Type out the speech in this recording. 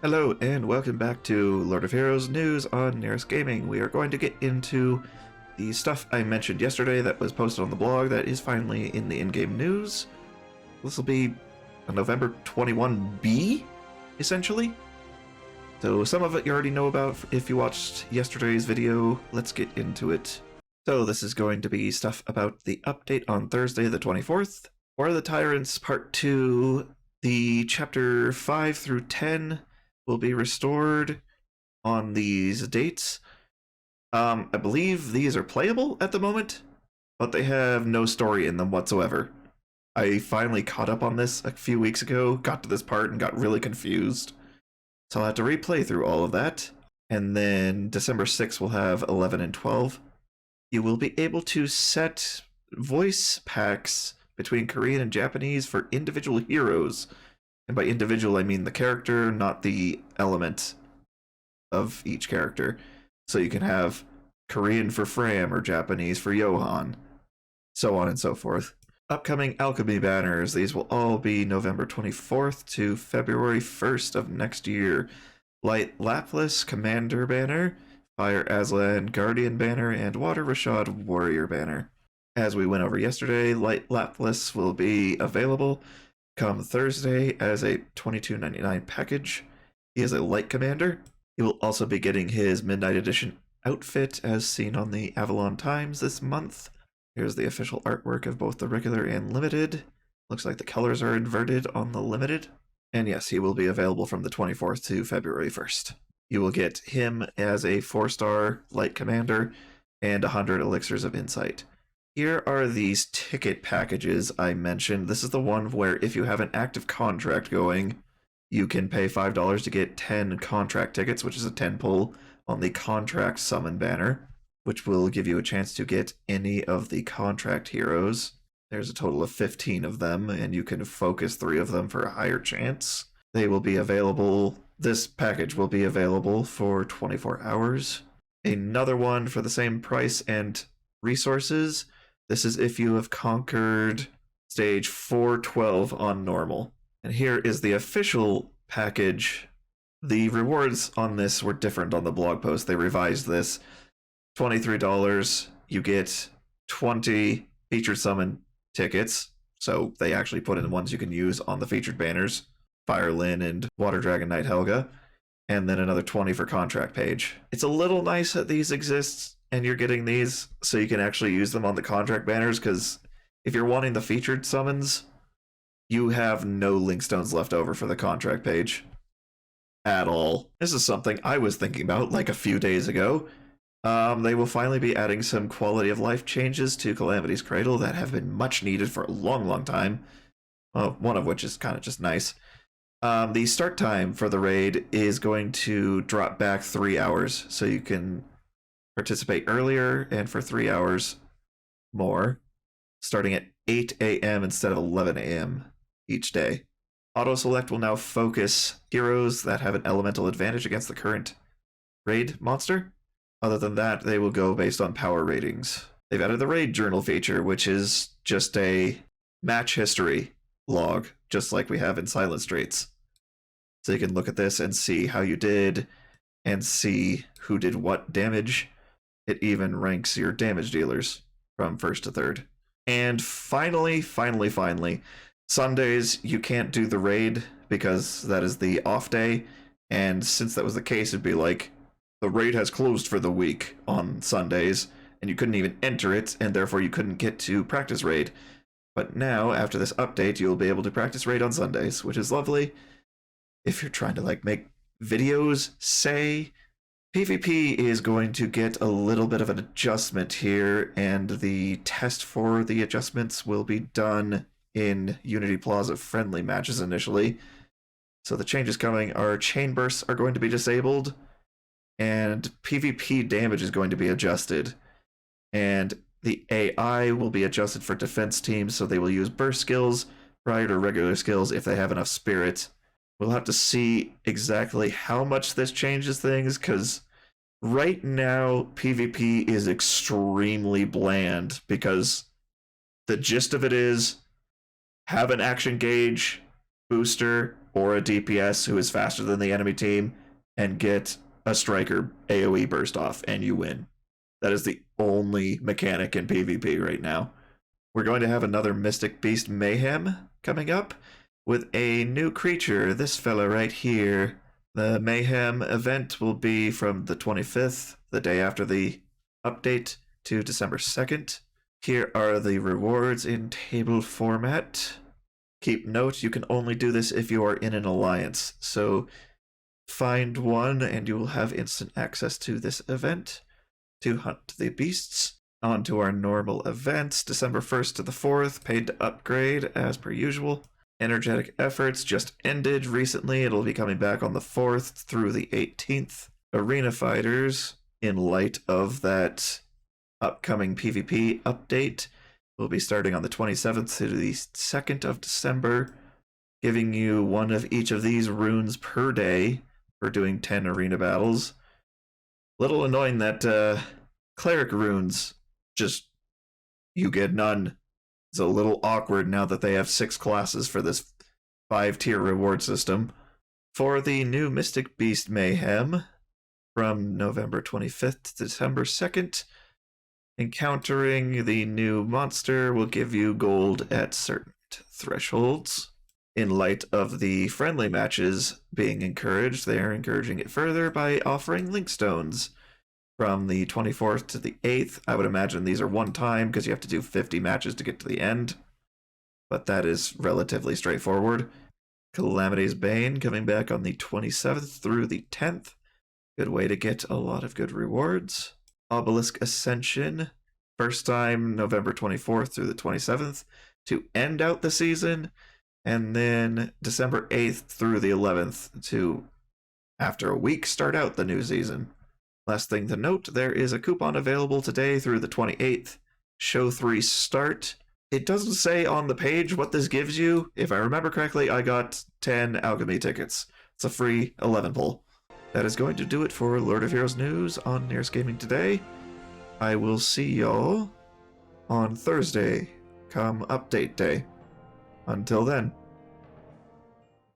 Hello and welcome back to Lord of Heroes news on Nyris Gaming. We are going to get into the stuff I mentioned yesterday that was posted on the blog that is finally in the in-game news. This will be a November 21B, essentially. So some of it you already know about if you watched yesterday's video. Let's get into it. So this is going to be stuff about the update on Thursday the 24th, War of the Tyrants Part 2, the Chapter 5 through 10 will be restored on these dates. I believe these are playable at the moment, but they have no story in them whatsoever. I finally caught up on this a few weeks ago, got to this part and got really confused. So I'll have to replay through all of that. And then December 6th we'll have 11 and 12. You will be able to set voice packs between Korean and Japanese for individual heroes. And by individual, I mean the character, not the element of each character. So you can have Korean for Fram or Japanese for Johan, so on and so forth. Upcoming alchemy banners, these will all be November 24th to February 1st of next year. Light Lapis Commander banner, Fire Aslan Guardian banner, and Water Rashad Warrior banner. As we went over yesterday, Light Lapis will be available come Thursday as a $22.99 package. He is a light commander. He will also be getting his Midnight Edition outfit as seen on the Avalon Times this month. Here's the official artwork of both the regular and limited. Looks like the colors are inverted on the limited. And yes, he will be available from the 24th to February 1st. You will get him as a 4-star light commander and 100 elixirs of insight. Here are these ticket packages I mentioned. This is the one where if you have an active contract going, you can pay $5 to get 10 contract tickets, which is a 10 pull on the contract summon banner, which will give you a chance to get any of the contract heroes. There's a total of 15 of them, and you can focus 3 of them for a higher chance. They will be available, this package will be available for 24 hours. Another one for the same price and resources. This is if you have conquered stage 412 on normal. And here is the official package. The rewards on this were different on the blog post. They revised this. $23, you get 20 featured summon tickets. So they actually put in the ones you can use on the featured banners. Fire Lyn and Water Dragon Knight Helga. And then another 20 for contract page. It's a little nice that these exist and you're getting these so you can actually use them on the contract banners, because if you're wanting the featured summons, you have no link stones left over for the contract page at all. This is something I was thinking about like a few days ago. They will finally be adding some quality of life changes to Calamity's Cradle that have been much needed for a long time. One of which is kind of just nice. The start time for the raid is going to drop back 3 hours, so you can participate earlier and for 3 hours more, starting at 8 a.m. instead of 11 a.m. each day. Auto select will now focus heroes that have an elemental advantage against the current raid monster. Other than that, they will go based on power ratings. They've added the raid journal feature, which is just a match history log, just like we have in Silent Straits. So you can look at this and see how you did and see who did what damage. It even ranks your damage dealers from 1st to 3rd. And finally, Sundays you can't do the raid because that is the off day. And since that was the case, it'd be like the raid has closed for the week on Sundays, and you couldn't even enter it, and therefore you couldn't get to practice raid. But now, after this update, you'll be able to practice raid on Sundays, which is lovely. If you're trying to like make videos, say, PvP is going to get a little bit of an adjustment here, and the test for the adjustments will be done in Unity Plaza friendly matches initially. So the changes coming are chain bursts are going to be disabled, and PvP damage is going to be adjusted. And the AI will be adjusted for defense teams, so they will use burst skills prior to regular skills if they have enough spirit. We'll have to see exactly how much this changes things, because right now PvP is extremely bland, because the gist of it is have an action gauge booster or a DPS who is faster than the enemy team and get a striker AoE burst off, and you win. That is the only mechanic in PvP right now. We're going to have another Mystic Beast Mayhem coming up with a new creature, this fella right here. The Mayhem event will be from the 25th, the day after the update, to December 2nd. Here are the rewards in table format. Keep note, you can only do this if you are in an alliance, so find one and you will have instant access to this event to hunt the beasts. On to our normal events, December 1st to the 4th, paid to upgrade as per usual. Energetic Efforts just ended recently. It'll be coming back on the 4th through the 18th. Arena Fighters, in light of that upcoming PvP update, will be starting on the 27th to the 2nd of December, giving you one of each of these runes per day for doing 10 arena battles. Little annoying that cleric runes, just you get none. It's a little awkward now that they have 6 classes for this 5-tier reward system. For the new Mystic Beast Mayhem, from November 25th to December 2nd, encountering the new monster will give you gold at certain thresholds. In light of the friendly matches being encouraged, they are encouraging it further by offering link stones. From the 24th to the 8th, I would imagine these are one time because you have to do 50 matches to get to the end. But that is relatively straightforward. Calamity's Bane coming back on the 27th through the 10th. Good way to get a lot of good rewards. Obelisk Ascension, first time November 24th through the 27th to end out the season. And then December 8th through the 11th to, after a week, start out the new season. Last thing to note, there is a coupon available today through the 28th. Show 3 start. It doesn't say on the page what this gives you. If I remember correctly, I got 10 alchemy tickets. It's a free 11 pull. That is going to do it for Lord of Heroes news on Nyris Gaming today. I will see y'all on Thursday, come update day. Until then.